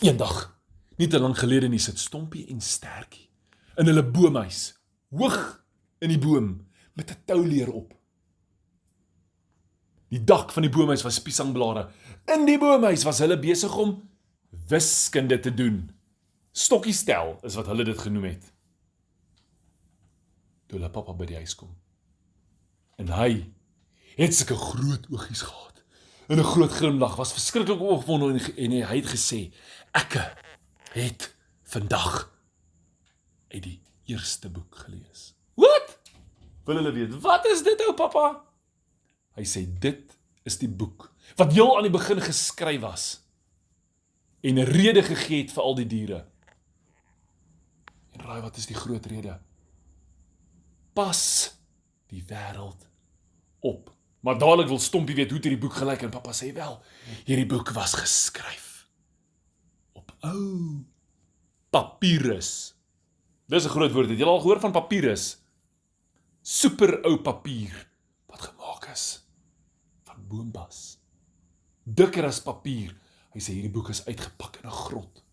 Eendag, nie te lang gelede nie, sit Stompie en Stertjie in hulle boomhuis, hoog in die boom, met 'n touleer op. Die dak van die boomhuis was piesangblare. In die boomhuis was hulle besig om wiskunde te doen. Stokkiestel is wat hulle dit genoem het. Toe hulle pappa by die huis kom. En hy het sulke groot oogies gehad. En 'n groot glimlag, was verskriklik opgewonde en hy het gesê, ek het vandag uit die eerste boek gelees. Wat? Wil hulle weet, wat is dit, ou pappa? Hy sê, dit is die boek, wat heel aan die begin geskryf was, en 'n rede gegee het vir al die diere. En raai, wat is die groot rede? Pas die wêreld op. Maar dadelik wil Stompie weet hoe het hierdie boek gelyk, en pappa sê wel, hierdie boek was geskryf op ou papyrus. Dis 'n groot woord, het julle al gehoor van papyrus? Super ou papier, wat gemaak is van boombas. Dikker as papier. Hy sê hierdie boek is uitgepak in 'n grot.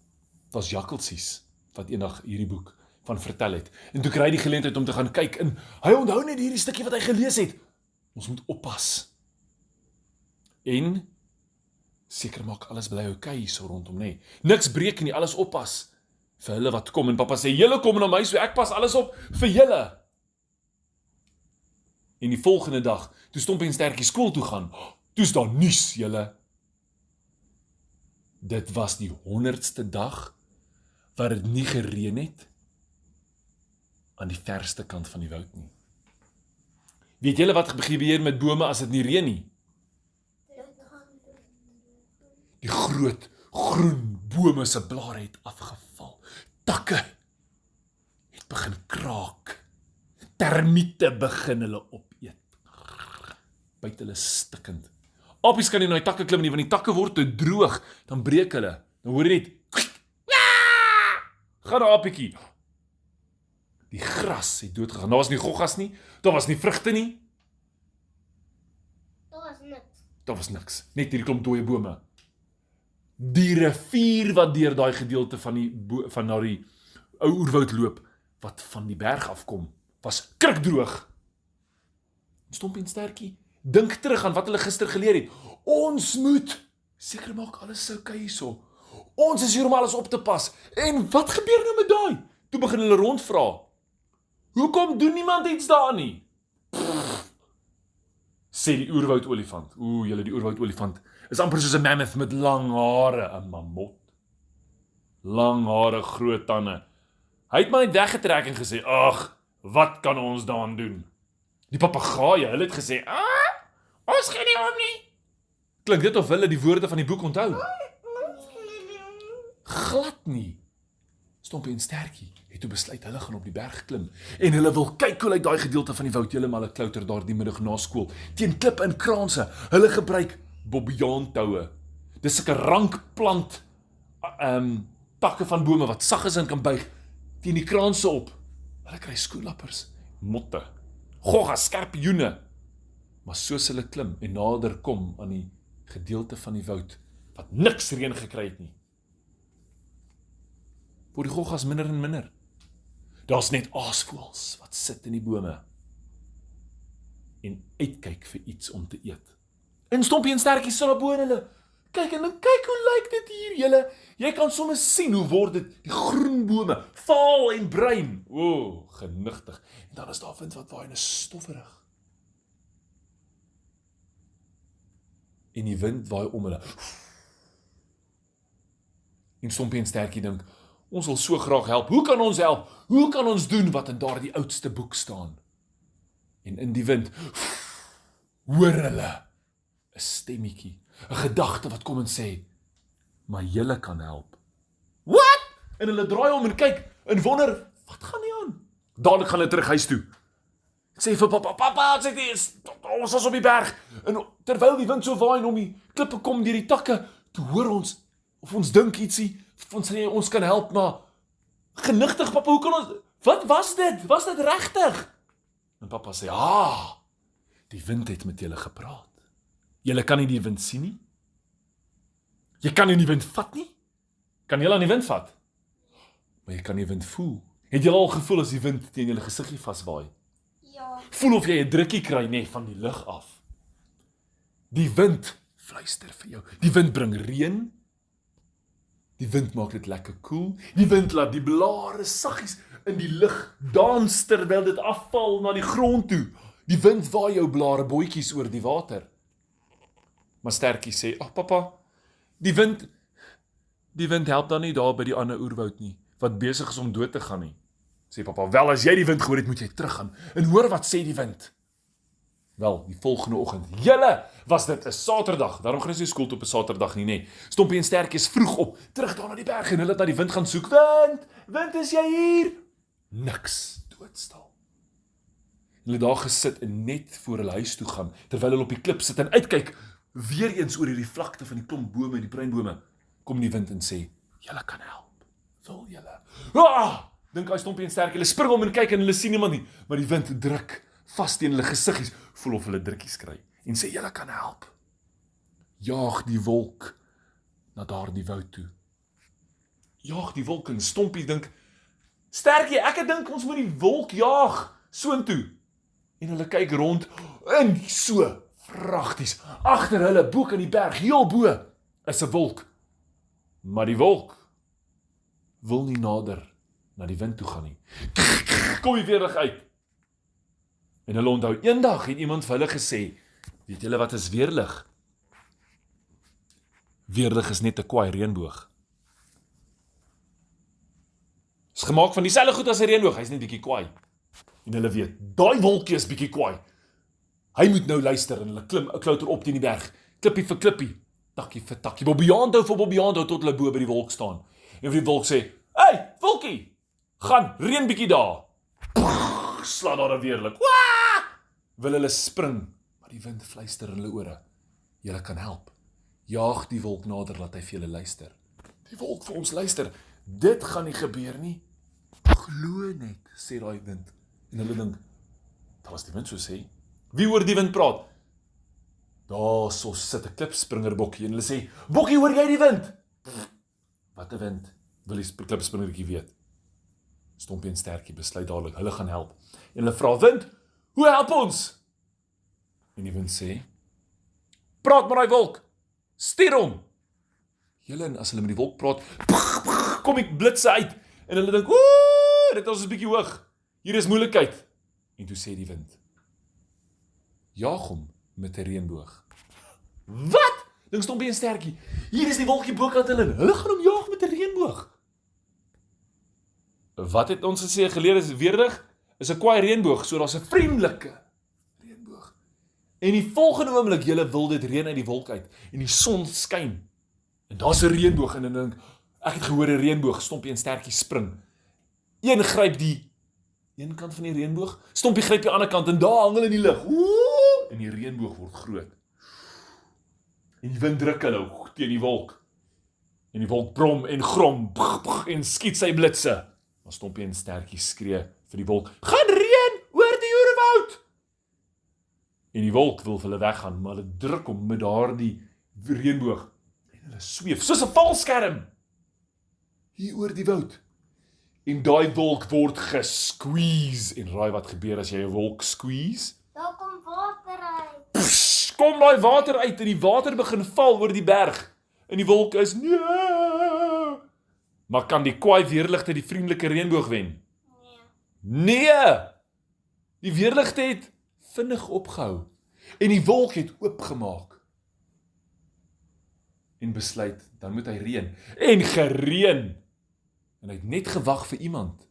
Het was jakkalsies wat eendag hierdie boek van vertel het. En toe kry hy die geleentheid om te gaan kyk, en hy onthou net hierdie stukkie wat hy gelees het. Ons moet oppas. En seker maak alles bly oukei hierso rondom, nê. Niks breek nie, alles oppas vir hulle wat kom. En pappa sê, julle kom na my, so ek pas alles op vir julle. En die volgende dag, toe Stompie en Stertjie skool toe gaan, toe's daar nuus, julle. Dit was die 100ste dag waar dit nie gereën het aan die verste kant van die woud nie. Weet julle wat gebeur met bome as dit nie reën nie? Die groot groen bome se blare het afgeval. Takke het begin kraak. Termiete begin hulle opeet. Byt hulle stikkend. Apies kan nie na die takke klim nie, want die takke word te droog, dan breek hulle. Dan hoor jy net, gaan 'n apietjie. Die gras het doodgegaan. Daar was nie goggas nie, daar was nie vrugte nie. Daar was niks. Net hierdie klomp dooie bome. Die rivier wat deur daai gedeelte van na die ou oerwoud loop, wat van die berg afkom, was krikdroog. Stompie en Stertjie dink terug aan wat hulle gister geleer het. Ons moet seker maak alles is oukei hierso. Ons is hier om alles op te pas. En wat gebeur nou met daai? Toe begin hulle rondvra. Hoekom doen niemand iets daaraan nie? Sê die oerwoudolifant. Julle, die oerwoudolifant is amper soos 'n mammoth met lang hare, 'n mamot. Lang hare, groot tande. Hy het maar net weggetrek en gesê, ag, wat kan ons daaraan doen? Die papegaaie, hulle het gesê, ons gee nie om nie. Klink dit of hulle die woorde van die boek onthou? Glad nie. Stompie en Stertjie het toe besluit, hulle gaan op die berg klim, en hulle wil kyk hoe lyk daai gedeelte van die woud. Julle maar hulle klouter daar die middag na skool, teen klippe en kraanse. Hulle gebruik bobbejaantoue. Dis sulke rankplant takke van bome wat sag is en kan buig teen die kraanse op. Hulle kry skoenlappers, motte, goggas, skorpioene. Maar soos hulle klim en nader kom aan die gedeelte van die woud wat niks reën gekry het nie, word die goggas minder en minder. Daar's net aasvoëls wat sit in die bome en uitkyk vir iets om te eet. En Stompie en Stertjie sit op bo en hulle kyk en dan kyk hoe lyk dit hier, julle. Jy kan sommer sien hoe word dit, die groen bome, vaal en bruin. Genigtig. En dan is daar wind wat waai en is stofferig. En die wind waai om hulle. En Stompie en Stertjie dink, ons wil so graag help. Hoe kan ons help? Hoe kan ons doen wat in daardie oudste boek staan? En in die wind, hoor hulle 'n stemmetjie, 'n gedagte wat kom en sê, maar julle kan help. Wat? En hulle draai om en kyk en wonder, wat gaan nie aan? Dadelik gaan hulle terug huis toe. Ek sê vir pappa, ons is op die berg. En terwyl die wind so waai en om die klippe kom deur die takke, toe hoor ons, of ons dink ietsie, ons sê ons kan help, maar genigtig pappa, hoe kan ons, wat was dit? Was dit regtig? En pappa sê, die wind het met julle gepraat. Julle kan nie die wind sien nie. Jy kan nie die wind vat nie. Kan julle aan die wind vat? Maar jy kan die wind voel. Het jy al gevoel as die wind teen julle gesiggie vaswaai? Ja. Voel of jy 'n drukkie kry, nee, van die lug af. Die wind fluister vir jou. Die wind bring reën. Die wind maak dit lekker koel. Die wind laat die blare saggies in die lug dans terwyl dit afval na die grond toe. Die wind waai jou blare bootjies oor die water. Maar Stertjie sê, "Ag pappa, die wind help dan nie daar by die ander oerwoud nie, wat besig is om dood te gaan nie." Sê pappa, "Wel, as jy die wind gehoor het, moet jy teruggaan en hoor wat sê die wind." Wel, die volgende oggend, julle, was dit 'n Saterdag. Daarom gaan ons nie skool toe op 'n Saterdag nie, nee. Stompie en Stertjie is vroeg op, terug daar na die berg en hulle het na die wind gaan soek. Wind, is jy hier? Niks, doodstil. Hulle het daar gesit en net voor hulle huis toe gaan, terwyl hulle op die klip sit en uitkyk, weer eens oor hierdie vlakte van die klomp bome, die bruinbome, kom die wind en sê, "Julle kan help. Wil julle?" Dink hy Stompie en Stertjie, hulle spring om en kyk en hulle sien niemand nie, maar die wind druk vas teen hulle gesiggies, voel of hulle drukkies kry, en sê, "Julle kan help." Jaag die wolk na daardie woud toe. Jaag die wolk en Stompie dink, "Stertjie, ek dink ons moet die wolk jaag, soontoe." En hulle kyk rond, en so, pragties, agter hulle, bo in die berg, heel bo, is 'n wolk. Maar die wolk wil nie nader na die wind toe gaan nie. Kom jy weer uit. En hulle onthou, eendag het iemand vir hulle gesê, weet julle wat is weerlig? Weerlig is net 'n kwaai reënboog. Is gemaak van dieselfde goed as 'n reënboog, hy's net bietjie kwaai. En hulle weet, daai wolkie is bietjie kwaai. Hy moet nou luister en hulle klouter op teen die berg, klippie vir klippie, takkie vir takkie, bobbejaand hou tot hulle bo by die wolk staan. En vir die wolk sê, "Hey, wolkie, gaan, reën bietjie daar." Sla daar 'n weerlik. Wil hulle spring, maar die wind fluister in hulle ore. Julle kan help. Jaag die wolk nader, laat hy vir julle luister. Die wolk vir ons luister. Dit gaan nie gebeur nie. Glo net, sê daai wind. En hulle dink, dat was die wind so sê. Wie hoor die wind praat? Daar so sit 'n klipspringerbokkie en hulle sê, "Bokkie, hoor jy die wind?" Wat 'n wind, wil die klipspringertjie weet. Stompie en Stertjie besluit dadelik, hulle gaan help. En hulle vra, "Wind, hoe help ons?" En die wind sê, "Praat met daai wolk, stuur hom." Julle, en as hulle met die wolk praat, kom die blitse uit. En hulle dink, dit is 'n bietjie hoog. Hier is moeilikheid. En toe sê die wind, "Jaag hom met 'n reënboog." Wat? Dink Stompie en Stertjie, hier is die wolkie bokant hulle gaan hom jaag met 'n reënboog. Wat het ons gesê geleer is weerlig? Is 'n kwaai reënboog, so daar's 'n vriendelike reënboog. En die volgende oomblik, julle wil dit reën uit die wolk uit, en die son skyn, en daar's 'n reënboog, en dan dink, ek het gehoor 'n reënboog, Stompie en Stertjie spring. Een gryp die een kant van die reënboog, Stompie gryp die ander kant, en daar hang hulle in die lug, en die reënboog word groot. En die wind druk hulle teen die wolk, en die wolk brom en grom, en skiet sy blitse. Maar Stompie en Stertjie skree vir die wolk, "Gaan reën oor die oerwoud!" En die wolk wil vir hulle weggaan, maar hulle druk hom met daardie reënboog, en hulle sweef soos 'n valskerm hier oor die woud. En daai wolk word gesqueeze. En raai wat gebeur as jy 'n wolk squeeze? Daar kom water uit. Kom daai water uit en die water begin val oor die berg. En die wolk is, "Nee." Maar kan die kwaai weerligte die vriendelike reënboog wen? Nee! Die weerligte het vinnig opgehou. En die wolk het oopgemaak. En besluit, dan moet hy reën. En gereën. En hy het net gewag vir iemand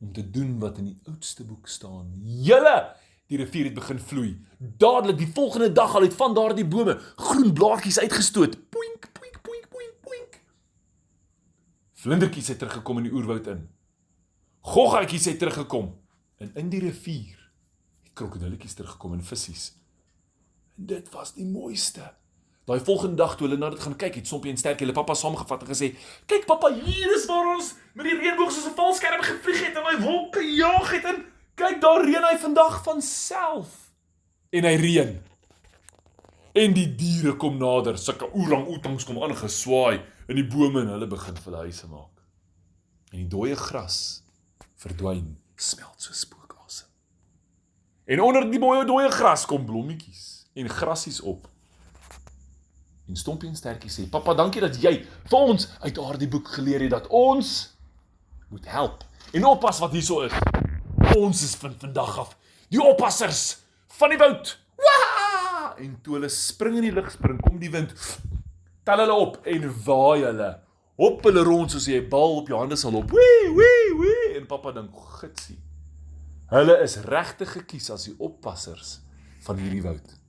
om te doen wat in die oudste boek staan. Julle! Die rivier het begin vloei. Dadelik die volgende dag al het van daardie bome groen blaartjies uitgestoot. Poink, poink, poink, poink, poink. Vlindertjies het teruggekom in die oerwoud in. Goggatjies het teruggekom. En in die rivier het krokodilletjies teruggekom en vissies. En dit was die mooiste. Daai volgende dag toe hulle na dit gaan kyk, het Stompie en Stertjie hulle pappa saamgevat en gesê, "Kyk pappa, hier is waar ons met die reënboog soos 'n valskerm gevlieg het en daai wolk gejaag het en kyk daar reën hy vandag van self." En hy reën. En die diere kom nader, sulke orang-oetangs kom aangeswaai En die bome en hulle begin vir hulle huise maak. En die dooie gras verdwyn, smelt so spookasem. En onder die dooie gras kom blommetjies en grassies op. En Stompie en Stertjie sê, papa, dankie dat jy vir ons uit daardie boek geleer het dat ons moet help. En oppas wat hierso is. Ons is van vandag af die oppassers van die woud. Waa! En toe hulle spring in die lug spring, kom die wind, tel hulle op en waai hulle. Hop hulle rond soos jy 'n bal op jou hande sal op. Wee, wee, wee. En papa dink, gitsie. Hulle is regtig gekies as die oppassers van hierdie woud.